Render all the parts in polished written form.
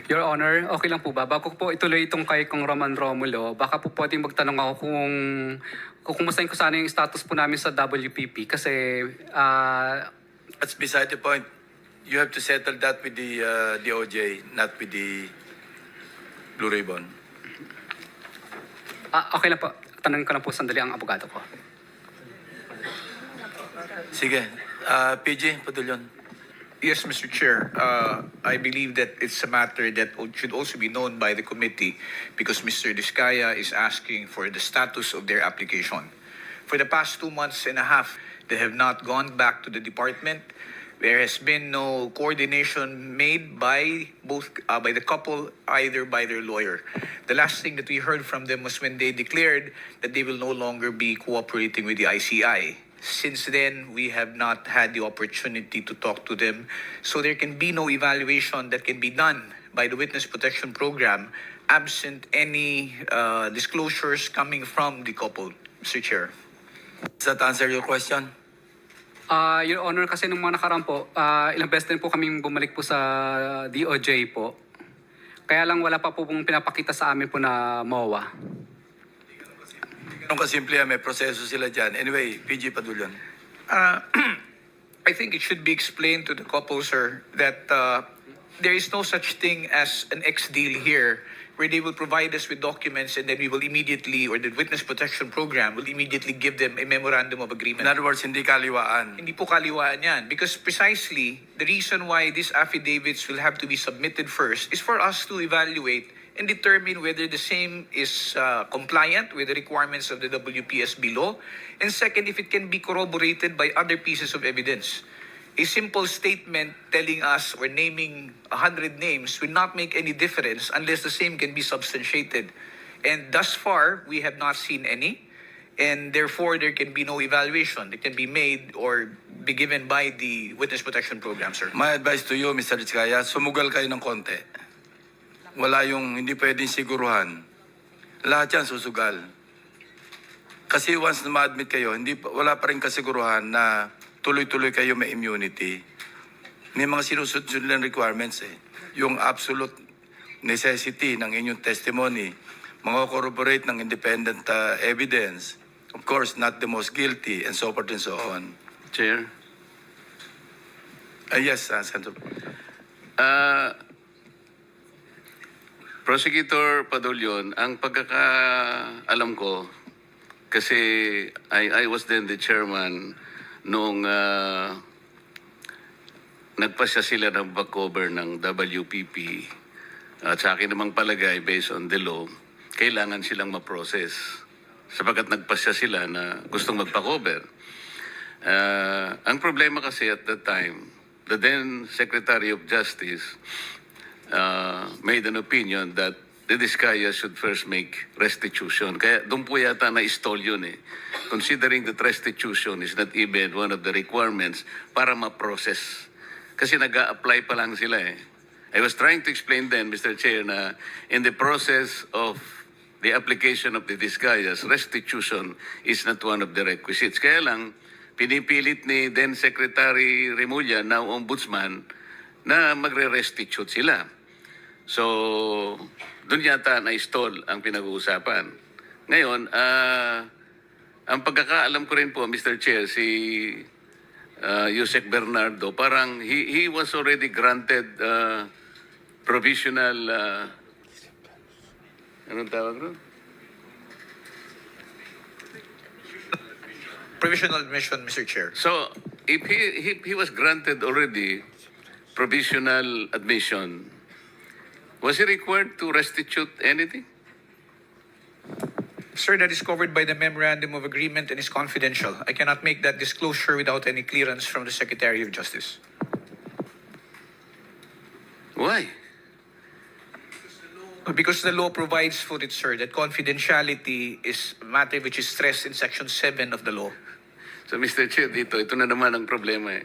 Your Honor, okay lang po ba? Bago ko po ituloy itong kay Kong Roman Romulo, baka po pwedeng magtanong ako kung kumustahin ko sana yung status po namin sa WPP kasi That's beside the point. You have to settle that with the DOJ, not with the Blue Ribbon. okay lang po. Tanongin ko lang po sandali ang abogado ko. Sige. PG, Padulyon. Yes, Mr. Chair. I believe that it's a matter that should also be known by the committee because Mr. Diskaya is asking for the status of their application. For the past 2 months and a half, they have not gone back to the department. There has been no coordination made by by the couple, either by their lawyer. The last thing that we heard from them was when they declared that they will no longer be cooperating with the ICI. Since then, we have not had the opportunity to talk to them. So there can be no evaluation that can be done by the Witness Protection Program absent any disclosures coming from the couple, Mr. Chair. Does that answer your question? Your Honor, kasi nung mga nakaraan po, ilang beses din po kaming bumalik po sa DOJ po. Kaya lang wala pa po pong pinapakita sa amin po na MOA. Ganun kasimple, may proseso sila dyan. Anyway, PG, Padulyon. I think it should be explained to the couple, sir, that there is no such thing as an ex-deal here where they will provide us with documents and then we will immediately, or the Witness Protection Program will immediately give them a memorandum of In agreement. other words, hindi kaliwaan. Hindi po kaliwaan yan. Because precisely, the reason why these affidavits will have to be submitted first is for us to evaluate and determine whether the same is compliant with the requirements of the WPSB law. And second, if it can be corroborated by other pieces of evidence. A simple statement telling us or naming 100 names will not make any difference unless the same can be substantiated. And thus far, we have not seen any. And therefore, there can be no evaluation that can be made or be given by the Witness Protection Program, sir. My advice to you, Mr. Rizkaya, sumugal kayo ng konti. Wala yung hindi pwedeng siguruhan. Lahat yan susugal. Kasi once na ma-admit kayo, wala pa rin kasiguruhan na tuloy-tuloy kayo may immunity. May mga sinusunod lang requirements eh. Yung absolute necessity ng inyong testimony, mga corroborate ng independent evidence, of course, not the most guilty, and so forth and so on. Chair. Yes, Senator. Prosecutor Padulyon, ang pagkakaalam ko, kasi I was then the chairman nung nagpasya sila ng back-over ng WPP at sa akin namang palagay based on the law, kailangan silang ma-process sapagkat nagpasya sila na gustong magpa-cover. Ang problema kasi at that time, the then Secretary of Justice made an opinion that the Diskaya should first make restitution. Kaya doon po yata na-stall yun eh. Considering that restitution is not even one of the requirements para ma-process. Kasi nag-a-apply pa lang sila eh. I was trying to explain then, Mr. Chair, na in the process of the application of the Diskayas, restitution is not one of the requisites. Kaya lang, pinipilit ni then Secretary Remulla, now Ombudsman, na magre-restitute sila. So, doon yata na-stall ang pinag-uusapan. Ngayon, ang pagkakaalam ko rin po, Mr. Chair, si Yusek Bernardo, parang he was already granted provisional, anong tawag ron? Provisional admission, Mr. Chair. So, if he was granted already provisional admission, was he required to restitute anything? Sir, that is covered by the memorandum of agreement and is confidential. I cannot make that disclosure without any clearance from the Secretary of Justice. Why? Because the law provides for it, sir, that confidentiality is a matter which is stressed in Section 7 of the law. So, Mr. Chair, ito na naman ang problema eh.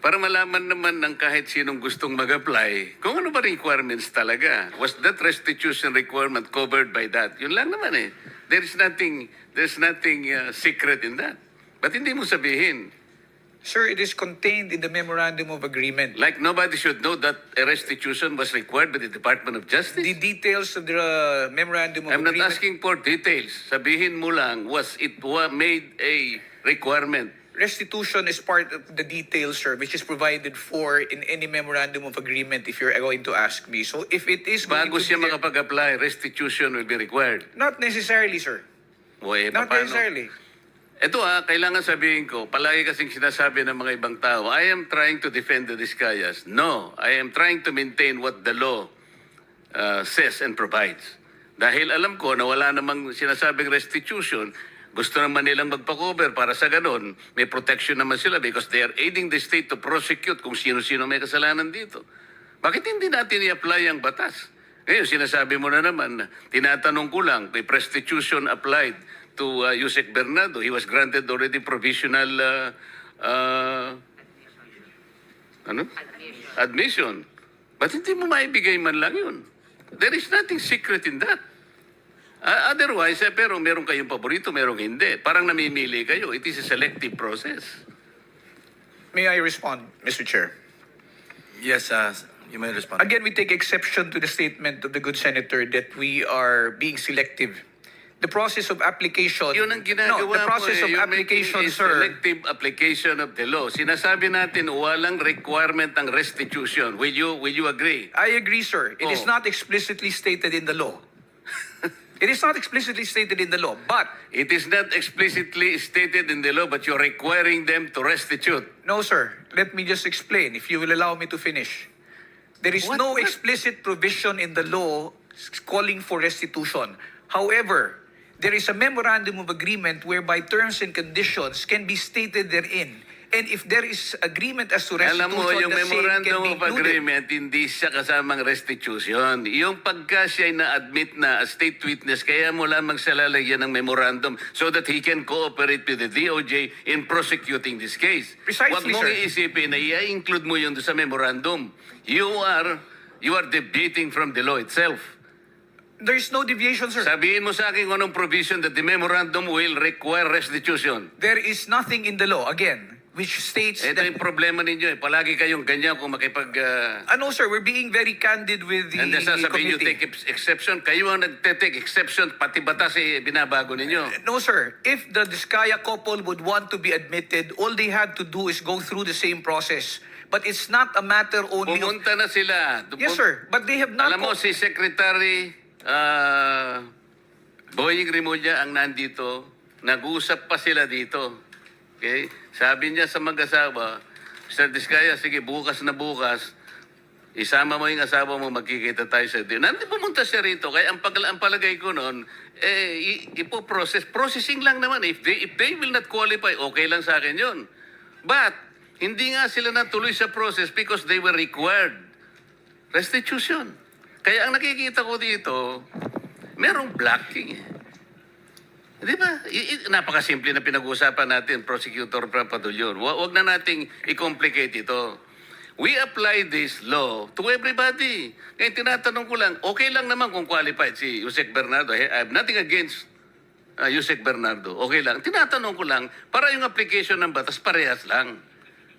Para malaman naman ng kahit sinong gustong mag-apply, kung ano ba requirements talaga. Was that restitution requirement covered by that? Yun lang naman eh. There's nothing secret in that. But hindi mo sabihin Sir, it is contained in the memorandum of agreement. Like nobody should know that a restitution was required by the Department of Justice. The details of the memorandum of I'm not agreement. asking for details. Sabihin mo lang, made a requirement? Restitution is part of the details, sir, which is provided for in any memorandum of agreement if you're going to ask me. So if it is going Bago to siya be there- makapag-apply, restitution will be required. Not necessarily, sir. O eh, Not paano? necessarily. Ito kailangan sabihin ko, palagi kasing sinasabi ng mga ibang tao, I am trying to defend the Discayas. No, I am trying to maintain what the law says and provides. Dahil alam ko na wala namang sinasabing restitution, gusto naman nilang magpa-cover para sa ganon, may protection naman sila because they are aiding the state to prosecute kung sino-sino may kasalanan dito. Bakit hindi natin i-apply ang batas? Ngayon, sinasabi mo na naman, tinatanong ko lang, may restitution applied to Yusek Bernardo. He was granted already provisional admission. Ba't hindi mo maibigay man lang yun? There is nothing secret in that. Otherwise, pero meron kayong paborito, merong hindi. Parang namimili kayo. It is a selective process. May I respond, Mr. Chair? Yes, you may respond. Again, we take exception to the statement of the good senator that we are being selective. The process of application... Yun ang ginagawa No, the process mo. of You're application, making a sir. selective application of the law. Sinasabi natin, walang requirement ng restitution. Will you agree? I agree, sir. It is Oh. not explicitly stated in the law. It is not explicitly stated in the law, but It is not explicitly stated in the law, but you're requiring them to restitute. no, sir. Let me just explain, if you will allow me to finish. There is What- no what? explicit provision in the law calling for restitution. However, there is a memorandum of agreement whereby terms and conditions can be stated therein. And if there is agreement as to restitution, Alam mo, yung the same can memorandum be of included. agreement, hindi siya kasamang restitution. Yung pagka siya ay na-admit na as state witness, kaya mo lamang siya lalagyan ng memorandum so that he can cooperate with the DOJ in prosecuting this case. Precisely, Huwag mong sir. iisipin na i-include mo yun sa memorandum. You are deviating from the law itself. There is no deviation, sir. Sabihin mo sa akin kung anong provision that the memorandum will require restitution. There is nothing in the law, again, which states Ito that... yung problema ninyo eh. Palagi kayong ganyan kung makipag... No, sir, we're being very candid with the and then sasabihin nyo committee. take exception. Kayo ang nagte-take exception. Pati batas eh, binabago ninyo. No, sir. If the Diskaya couple would want to be admitted, all they had to do is go through the same process. But it's not a matter only of... Pumunta na sila. Yes, sir. But they have not... Alam mo, si Secretary Boying Rimulya ang nandito. Nag-usap pa sila dito. Okay? Sabi niya sa mag-asawa, Mr. Diskaya, sige, bukas na bukas, isama mo yung asawa mo, magkikita tayo sa din. Nandito pumunta siya rito. Kaya ang palagay ko noon, processing lang naman. If they will not qualify, okay lang sa akin yun. But, hindi nga sila natuloy sa process because they were required restitution. Kaya ang nakikita ko dito, merong blocking. Di ba? Napakasimple na pinag-uusapan natin, Prosecutor Papadulyon. Huwag na nating i-complicate ito. We apply this law to everybody. Ngayon, tinatanong ko lang, okay lang naman kung qualified si Yusek Bernardo. I have nothing against Yusek Bernardo. Okay lang. Tinatanong ko lang, para yung application ng batas, parehas lang.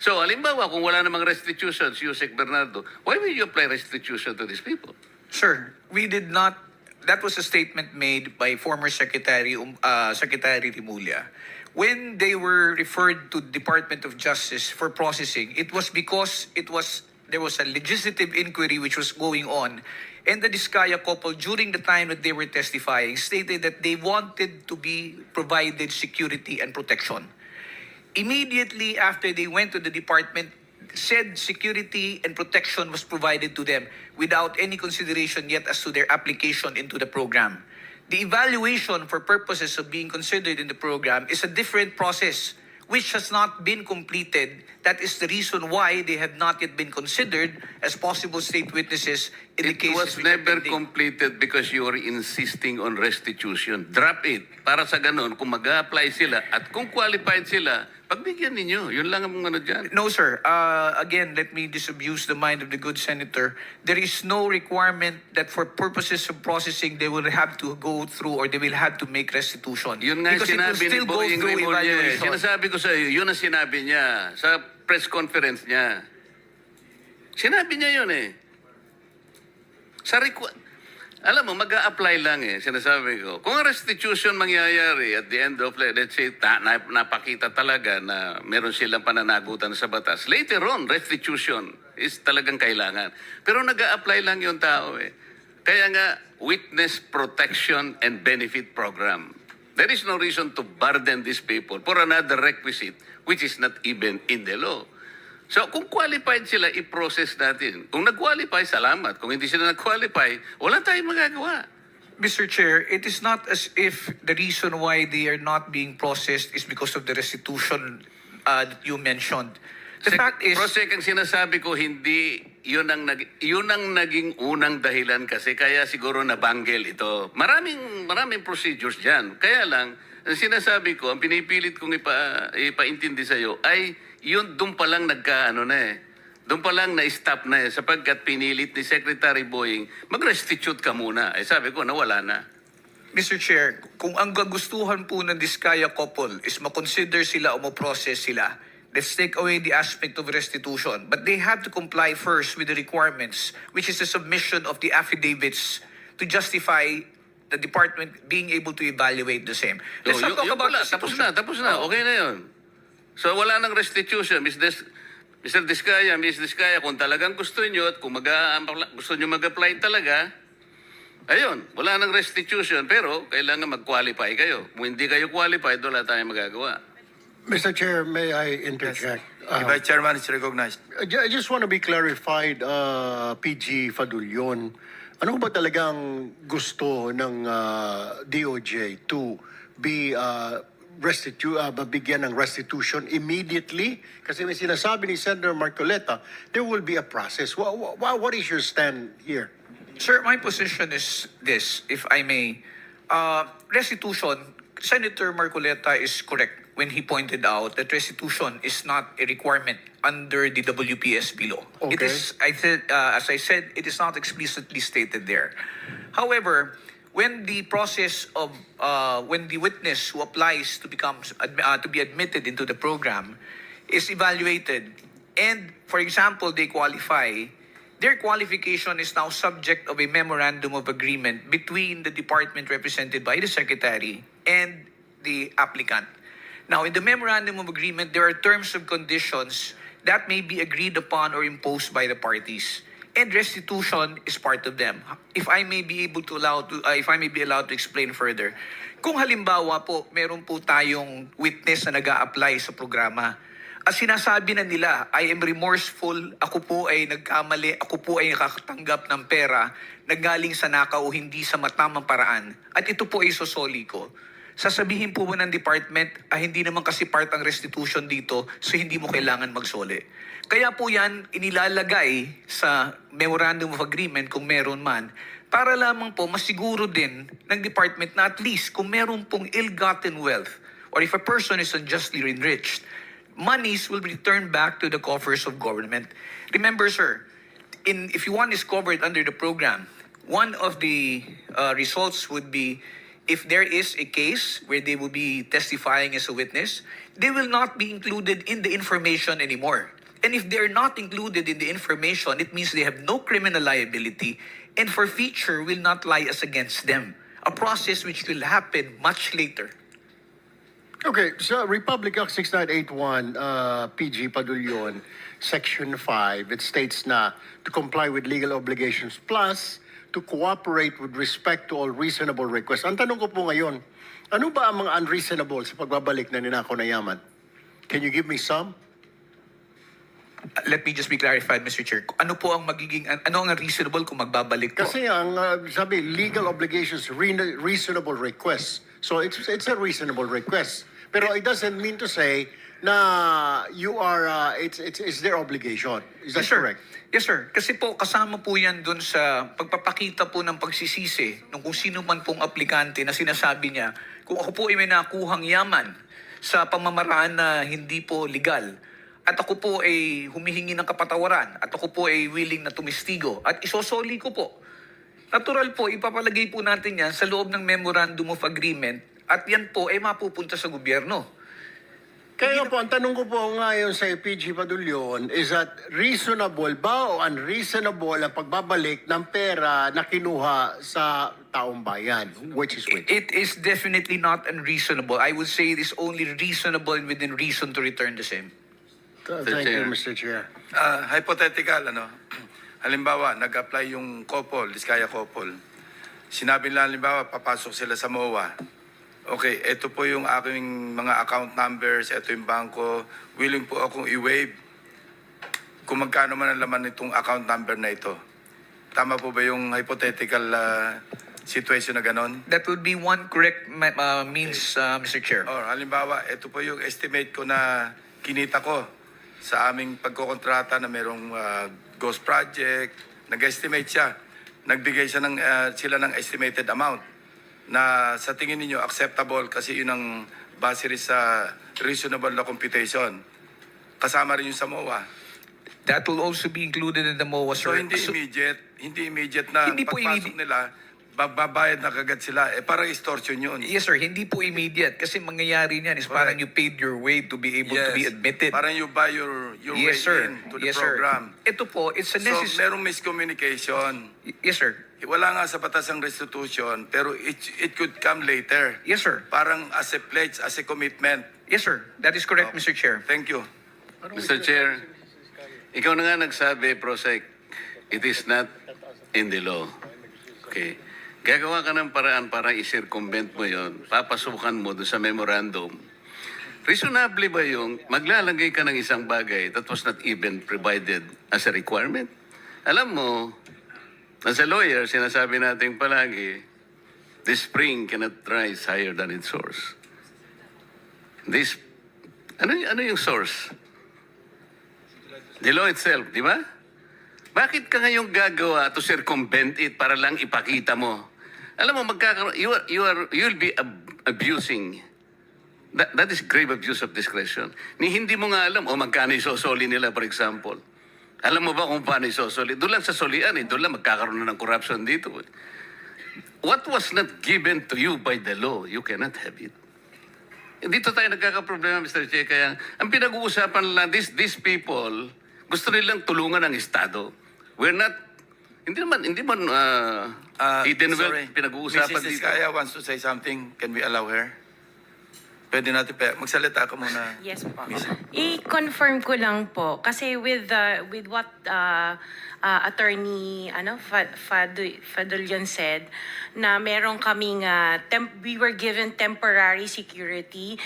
So, halimbawa, kung wala namang restitution si Yusek Bernardo, why will you apply restitution to these people? Sir, we did not... That was a statement made by former Secretary Rimulya. When they were referred to Department of Justice for processing, it was because there was a legislative inquiry which was going on, and the Diskaya couple, during the time that they were testifying, stated that they wanted to be provided security and protection. Immediately after they went to the department, said security and protection was provided to them without any consideration yet as to their application into the program. The evaluation for purposes of being considered in the program is a different process which has not been completed. That is the reason why they have not yet been considered as possible state witnesses in the It cases was which are never pending. completed because you are insisting on restitution. Drop it. Para sa ganun, kung mag-apply sila at kung qualified sila, pagbigyan ninyo. Yun lang ang ano dyan. No, sir. Again, let me disabuse the mind of the good senator. There is no requirement that for purposes of processing, they will have to go through or they will have to make restitution. Yun nga Because it will sinabi ni still go Boying through Rimulye. evaluation. Sinasabi ko sa iyo, yun ang sinabi niya sa press conference niya. Sinabi niya yun eh. Alam mo, mag-a-apply lang eh, sinasabi ko. Kung ang restitution mangyayari at the end of, let's say, napakita talaga na meron silang pananagutan sa batas, later on, restitution is talagang kailangan. Pero nag-a-apply lang yung tao eh. Kaya nga, Witness Protection and Benefit Program. There is no reason to burden these people for another requisite which is not even in the law. So kung qualified sila, i-process natin. Kung nag-qualify, salamat. Kung hindi sila nag-qualify, wala tayong magagawa. Mr. Chair, it is not as if the reason why they are not being processed is because of the restitution that you mentioned. The fact is... Prosek, ang sinasabi ko, hindi yun ang naging unang dahilan kasi kaya siguro nabanggel ito. Maraming procedures dyan. Kaya lang, ang sinasabi ko, ang pinipilit kong ipaintindi sa iyo ay yun doon pa lang doon pa lang na-stop na eh, sapagkat pinilit ni Secretary Boying, mag-restitute ka muna. Eh sabi ko, nawala na. Mr. Chair, kung ang gagustuhan po ng Diskaya couple is makonsider sila o ma-process sila, let's take away the aspect of restitution. But they have to comply first with the requirements, which is the submission of the affidavits to justify the department being able to evaluate the same. Let's not talk about restitution. Tapos na. Okay na yun. So wala nang restitution. Mr. Diskaya, Ms. Diskaya, kung talagang gusto nyo at kung gusto nyo mag-apply talaga, ayun, wala nang restitution, pero kailangan mag-qualify kayo. Kung hindi kayo qualified, wala tayong magagawa. Mr. Chair, may I interject? If Vice Chairman is recognized. I just want to be clarified, PG Fadulyon. Ano ba talagang gusto ng DOJ to be bigyan ng restitution immediately? Kasi may sinasabi ni Senator Marcoleta, there will be a process. What is your stand here? Sir, my position is this, if I may. Restitution, Senator Marcoleta is correct when he pointed out that restitution is not a requirement under the WPSB law. It Okay. is, as I said, it is not explicitly stated there. However, when the process of when the witness who applies to be admitted into the program is evaluated, and for example they qualify, their qualification is now subject of a memorandum of agreement between the department represented by the secretary and the applicant. Now, in the memorandum of agreement, there are terms and conditions that may be agreed upon or imposed by the parties. And restitution is part of them. If I may be allowed to explain further. Kung halimbawa po, meron po tayong witness na nag-a-apply sa programa. At sinasabi na nila, I am remorseful, ako po ay nagkamali, ako po ay nakakatanggap ng pera na galing sa nakaw o hindi sa matamang paraan. At ito po ay sosoli ko. Sasabihin po ng department, hindi naman kasi part ang restitution dito, so hindi mo kailangan magsoli. Kaya po yan inilalagay sa memorandum of agreement kung meron man, para lamang po masiguro din ng department na at least kung meron pong ill-gotten wealth or if a person is unjustly enriched, monies will be returned back to the coffers of government. Remember, sir, if one is covered under the program, one of the results would be if there is a case where they will be testifying as a witness, they will not be included in the information anymore. And if they're not included in the information, it means they have no criminal liability and forfeiture will not lie as against them. A process which will happen much later. Okay, so Republic Act 6981, PG Padulyon, Section 5, it states na to comply with legal obligations plus to cooperate with respect to all reasonable requests. Ang tanong ko po ngayon, ano ba ang mga unreasonable sa pagbabalik na ninakaw na yaman? Can you give me some? Let me just be clarified, Mr. Chair. Ano po ang ano ang reasonable kung magbabalik po? Kasi ang sabi, legal obligations, reasonable requests. So it's a reasonable request. Pero it doesn't mean to say na you are, it's their obligation. Is that Yes, sir. correct? Yes, sir. Kasi po, kasama po yan dun sa pagpapakita po ng pagsisisi ng kung sino man pong aplikante na sinasabi niya, kung ako po ay may nakuhang yaman sa pamamaraan na hindi po legal. At ako po ay humihingi ng kapatawaran. At ako po ay willing na tumistigo. At isosoli ko po. Natural po, ipapalagay po natin yan sa loob ng Memorandum of Agreement. At yan po ay mapupunta sa gobyerno. Kaya po, ang tanong ko po ngayon sa PG Padulyon is that reasonable ba o unreasonable ang pagbabalik ng pera na kinuha sa taong bayan, which is which? It is definitely not unreasonable. I would say it is only reasonable and within reason to return the same. Thank you, Chair. Mr. Chair. Hypothetical, ano? Halimbawa, nag-apply yung couple, Diskaya couple. Sinabi nila, halimbawa, papasok sila sa MOA. Okay, ito po yung aking mga account numbers, ito yung bangko. Willing po akong i-waive kung magkano man ang laman nitong account number na ito. Tama po ba yung hypothetical situation na ganon? That would be one correct means, Mr. Chair. Or halimbawa, ito po yung estimate ko na kinita ko sa aming pagkokontrata na merong ghost project. Nag-estimate siya. Nagbigay siya sila ng estimated amount na sa tingin ninyo acceptable kasi yun ang base rin sa reasonable na computation. Kasama rin yung sa MOA. That will also be included in the MOA, So sir. hindi immediate na Hindi po pagpasok nila, babayad na kagad sila. Parang extortion yun. Yes, sir. Hindi po immediate. Kasi mangyayari niyan is parang you paid your way to be able to be admitted. Parang you buy your way Yes, sir. in to the Yes, program. sir. Ito po, it's a So necessary... merong miscommunication. Yes, sir. Wala nga sa batas ang restitution, pero it could come later. Yes, sir. Parang as a pledge, as a commitment. Yes, sir. That is correct, Mr. Chair. Thank you. Mr. Chair, ikaw na nga nagsabi, Prosec, it is not in the law. Okay. Gagawa ka ng paraan para i-circumvent mo yon, papasukan mo doon sa memorandum. Reasonable ba yung maglalagay ka ng isang bagay that was not even provided as a requirement? Alam mo, as a lawyer, sinasabi natin palagi, the spring cannot rise higher than its source. Ano yung source? The law itself, di ba? Bakit ka ngayong gagawa to circumvent it para lang ipakita mo? Alam mo, you'll be abusing. That is grave abuse of discretion. Ni hindi mo nga alam, magkano isosoli nila, for example. Alam mo ba kung paano isosoli? Doon lang sa solian, doon lang magkakaroon na ng corruption dito. What was not given to you by the law, you cannot have it. Dito tayo nagkakaproblema, Mr. Che. Kaya ang pinag-uusapan lang, these people, gusto nilang tulungan ng Estado. We're not, hindi man hidden wealth Sorry. pinag-uusapan Mrs. dito. Iskaya wants to say something. Can we allow her? Pwede natin magsalita ka muna. Yes po. Miss. I-confirm ko lang po kasi with what attorney Fadulyon said na meron kaming we were given temporary security.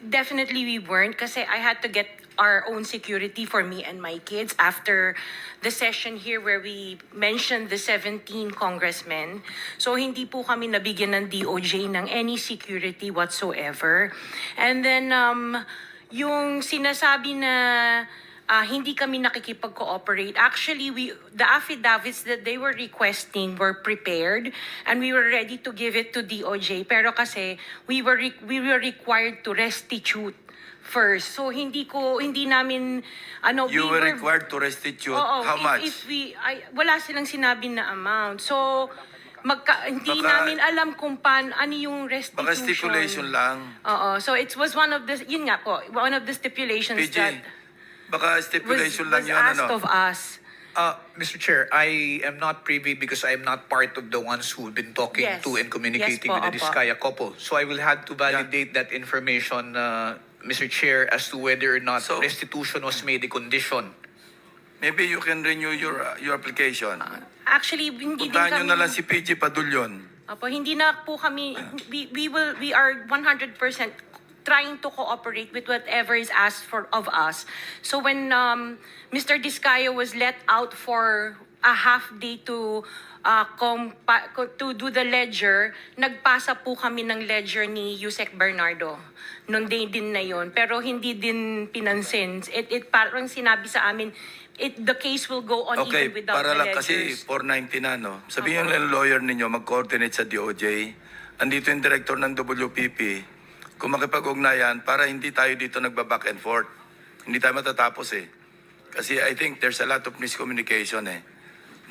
Definitely we weren't kasi I had to get our own security for me and my kids after the session here where we mentioned the 17 congressmen. So hindi po kami nabigyan ng DOJ ng any security whatsoever. And then yung sinasabi na hindi kami nakikipag-cooperate. Actually, the affidavits that they were requesting were prepared and we were ready to give it to DOJ. Pero kasi we were required to restitute first. So hindi namin You were required to restitute. Oo, How much? Wala silang sinabi na amount. So hindi Baka- namin alam kung ano yung restitution. Baka stipulation lang. Oo. So it was one of the yun nga po, one of the stipulations PG, that baka was stipulation lang yun. asked of us. Mr. Chair, I am not privy because I am not part of the ones who have been talking Yes. to and communicating Yes po, with the opo. Diskaya couple. So I will have to validate that information, Mr. Chair, as to whether or not So- restitution was made a condition. Maybe you can renew your application. Actually, hindi din Puntahan nyo kami na lang si PG Padulyon. Opo, hindi na po kami we are 100% trying to cooperate with whatever is asked of us. So when Mr. Diskaya was let out for a half day to do the ledger, nagpasa po kami ng ledger ni Yusek Bernardo noong day din na yon. Pero hindi din pinansin. It parang sinabi sa amin, the case will go on Okay, even without para the lang kasi ledgers. 490 na, no? Sabihin lang lawyer ninyo, mag-coordinate sa DOJ. Andito yung director ng WPP. kung makipag-ugnayan para hindi tayo dito nagba-back and forth. Hindi tayo matatapos eh. Kasi I think there's a lot of miscommunication eh.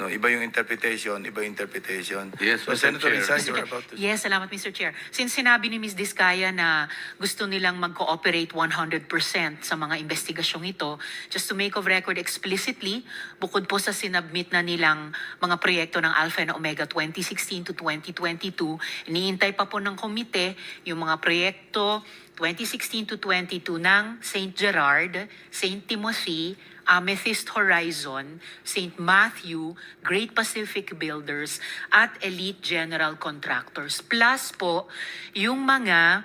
No, iba yung interpretation, iba yung interpretation. Yes, so, Mr. Senator Chair. Risa, you're about to... Yes, salamat Mr. Chair. Since sinabi ni Ms. Diskaya na gusto nilang mag-cooperate 100% sa mga investigasyong ito, just to make of record explicitly, bukod po sa sinabmit na nilang mga proyekto ng Alpha and Omega 2016 to 2022, iniintay pa po ng komite yung mga proyekto 2016 to 22 ng St. Gerard, St. Timothy, Amethyst Horizon, St. Matthew, Great Pacific Builders, at Elite General Contractors. Plus po, yung mga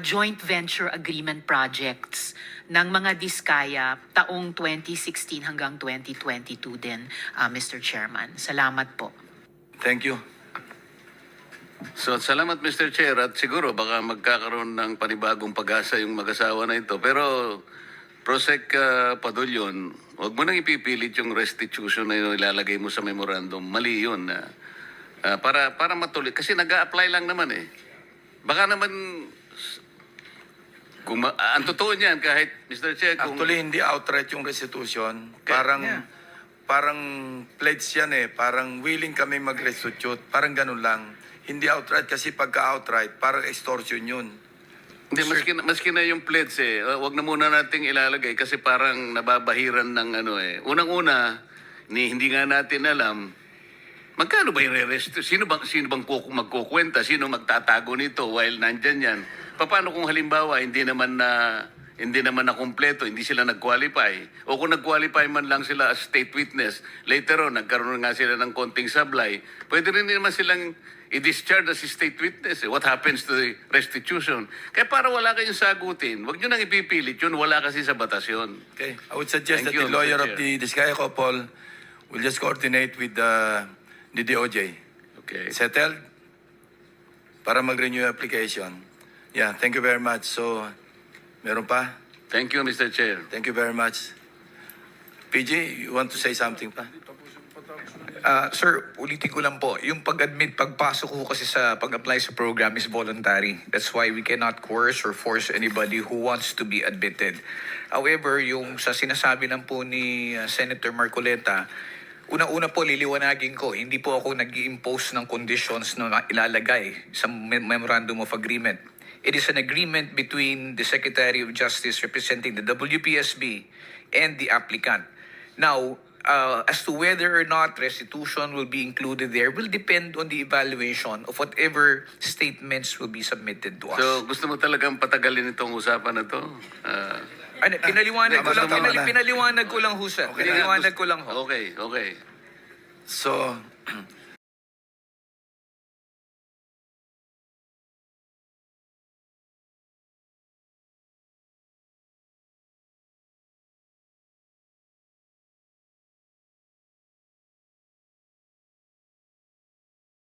joint venture agreement projects ng mga Diskaya taong 2016 hanggang 2022 din, Mr. Chairman. Salamat po. Thank you. So, salamat Mr. Chair at siguro baka magkakaroon ng panibagong pag-asa yung mag-asawa na ito. Pero Prosec Padulyon, huwag mo nang ipipilit yung restitution na yun ilalagay mo sa memorandum. Mali yun. Para matuloy. Kasi nag-a-apply lang naman eh. Baka naman, ang totoo niyan kahit Mr. Chair, kung... Actually, hindi outright yung restitution. Kaya- Parang pledge yan eh. Parang willing kami mag-restitute. Parang ganun lang. Hindi outright kasi pagka-outright, parang extortion yun. Hindi, maski na yung pledge eh. Wag na muna nating ilalagay kasi parang nababahiran ng ano eh. Unang-una, hindi nga natin alam, magkano ba yung re-restitute? Sino bang magkukwenta? Sino magtatago nito while nandyan yan? Paano kung halimbawa, hindi naman na kumpleto, hindi sila nag-qualify. O kung nag-qualify man lang sila as state witness, later on, nagkaroon nga sila ng konting sablay, pwede rin naman silang i-discharge as state witness. What happens to the restitution? Kaya para wala kayong sagutin, wag nyo nang ipipilit yun, wala kasi sa batas yun. Okay. I would suggest Thank that you, the lawyer Mr. of the Diskaya couple will just coordinate with the DOJ. Okay. Settled? Para mag-renew yung application. Yeah, thank you very much. So, meron pa? Thank you, Mr. Chair. Thank you very much. PG, you want to say something pa? Sir, ulitin ko lang po, yung pag-admit, pagpasok ko kasi sa pag-apply sa program is voluntary. That's why we cannot coerce or force anybody who wants to be admitted. However, yung sa sinasabi lang po ni Senator Marcoleta, una-una po liliwanagin ko, hindi po ako nag-i-impose ng conditions na ilalagay sa Memorandum of Agreement. It is an agreement between the Secretary of Justice representing the WPSB and the applicant. Now, as to whether or not restitution will be included there will depend on the evaluation of whatever statements will be submitted to us. So, gusto mo talagang patagalin itong usapan na to? Pinaliwanag ko lang, Tama na. pinaliwanag ko lang ho, sir. Pinaliwanag ko lang ho. Okay. So,